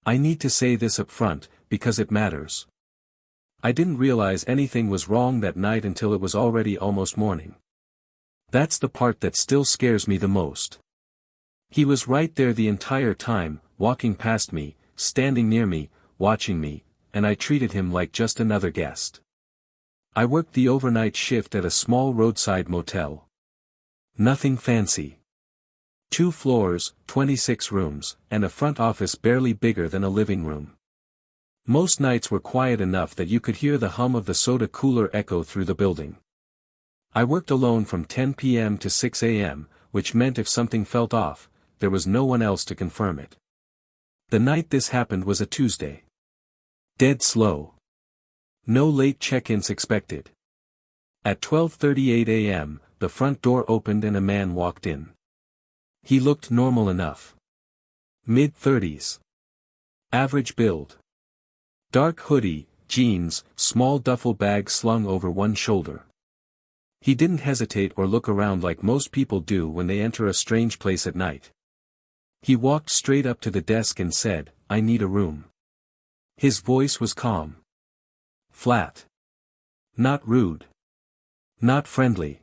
I need to say this up front, because it matters. I didn't realize anything was wrong that night until it was already almost morning. That's the part that still scares me the most. He was right there the entire time, walking past me, standing near me, watching me, and I treated him like just another guest. I worked the overnight shift at a small roadside motel. Nothing fancy. 2 floors, 26 rooms, and a front office barely bigger than a living room. Most nights were quiet enough that you could hear the hum of the soda cooler echo through the building. I worked alone from 10 p.m. to 6 a.m., which meant if something felt off, there was no one else to confirm it. The night this happened was a Tuesday. Dead slow. No late check-ins expected. At 12:38 a.m., the front door opened and a man walked in. He looked normal enough. Mid-30s. Average build. Dark hoodie, jeans, small duffel bag slung over one shoulder. He didn't hesitate or look around like most people do when they enter a strange place at night. He walked straight up to the desk and said, "I need a room." His voice was calm. Flat. Not rude. Not friendly.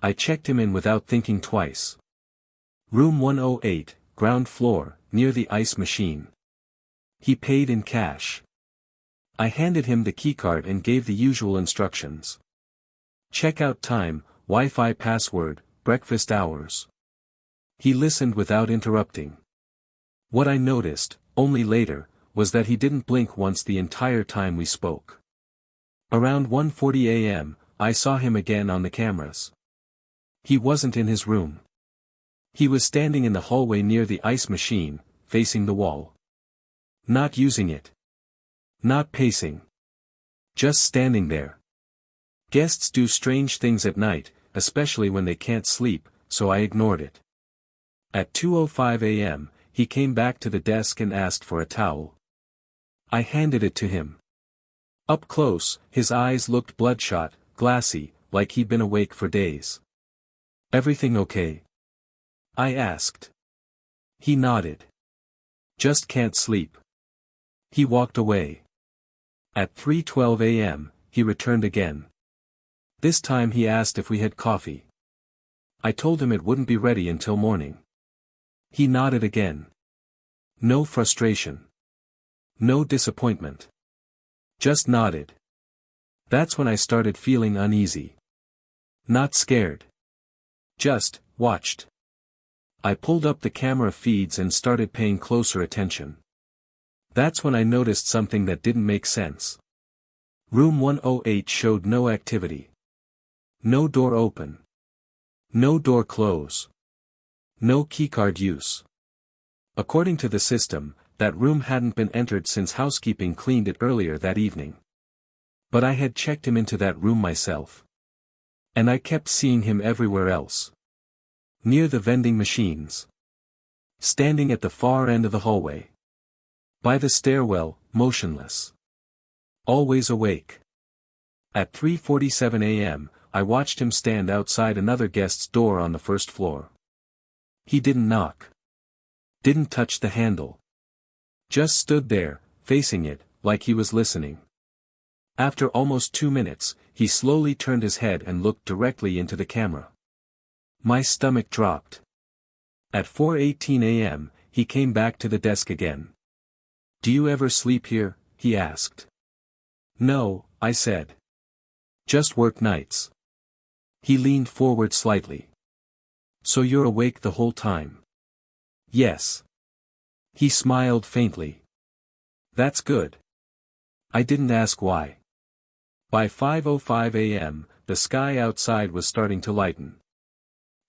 I checked him in without thinking twice. Room 108, ground floor, near the ice machine. He paid in cash. I handed him the keycard and gave the usual instructions. Checkout time, Wi-Fi password, breakfast hours. He listened without interrupting. What I noticed, only later, was that he didn't blink once the entire time we spoke. Around 1:40 a.m., I saw him again on the cameras. He wasn't in his room. He was standing in the hallway near the ice machine, facing the wall. Not using it. Not pacing. Just standing there. Guests do strange things at night, especially when they can't sleep, so I ignored it. At 2:05 a.m., he came back to the desk and asked for a towel. I handed it to him. Up close, his eyes looked bloodshot, glassy, like he'd been awake for days. "Everything okay?" I asked. He nodded. "Just can't sleep." He walked away. At 3:12 a.m., he returned again. This time he asked if we had coffee. I told him it wouldn't be ready until morning. He nodded again. No frustration. No disappointment. Just nodded. That's when I started feeling uneasy. Not scared. Just watched. I pulled up the camera feeds and started paying closer attention. That's when I noticed something that didn't make sense. Room 108 showed no activity. No door open. No door close. No keycard use. According to the system, that room hadn't been entered since housekeeping cleaned it earlier that evening. But I had checked him into that room myself. And I kept seeing him everywhere else. Near the vending machines. Standing at the far end of the hallway. By the stairwell, motionless. Always awake. At 3:47 a.m., I watched him stand outside another guest's door on the first floor. He didn't knock. Didn't touch the handle. Just stood there, facing it, like he was listening. After almost 2 minutes, he slowly turned his head and looked directly into the camera. My stomach dropped. At 4:18 a.m., he came back to the desk again. "Do you ever sleep here?" he asked. "No," I said. "Just work nights." He leaned forward slightly. "So you're awake the whole time?" "Yes." He smiled faintly. "That's good." I didn't ask why. By 5:05 a.m., the sky outside was starting to lighten.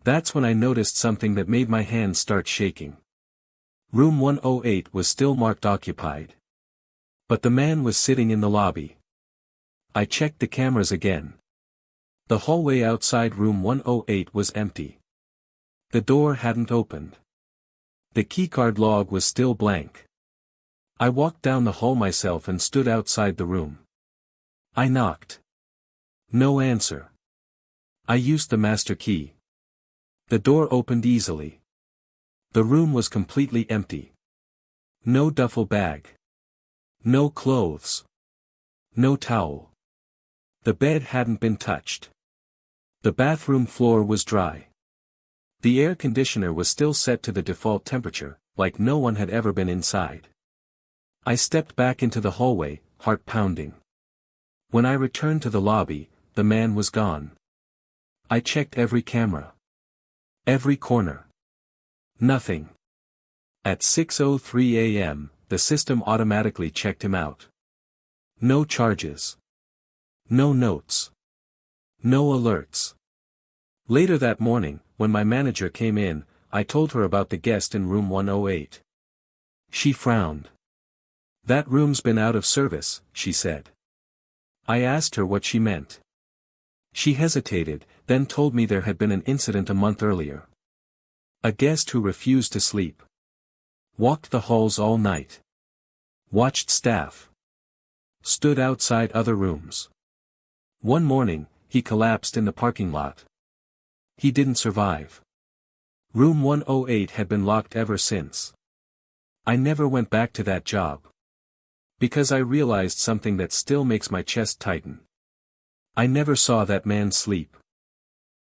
That's when I noticed something that made my hands start shaking. Room 108 was still marked occupied. But the man was sitting in the lobby. I checked the cameras again. The hallway outside room 108 was empty. The door hadn't opened. The keycard log was still blank. I walked down the hall myself and stood outside the room. I knocked. No answer. I used the master key. The door opened easily. The room was completely empty. No duffel bag. No clothes. No towel. The bed hadn't been touched. The bathroom floor was dry. The air conditioner was still set to the default temperature, like no one had ever been inside. I stepped back into the hallway, heart pounding. When I returned to the lobby, the man was gone. I checked every camera. Every corner. Nothing. At 6:03 a.m., the system automatically checked him out. No charges. No notes. No alerts. Later that morning, when my manager came in, I told her about the guest in room 108. She frowned. "That room's been out of service," she said. I asked her what she meant. She hesitated, then told me there had been an incident a month earlier. A guest who refused to sleep. Walked the halls all night. Watched staff. Stood outside other rooms. One morning, he collapsed in the parking lot. He didn't survive. Room 108 had been locked ever since. I never went back to that job. Because I realized something that still makes my chest tighten. I never saw that man sleep.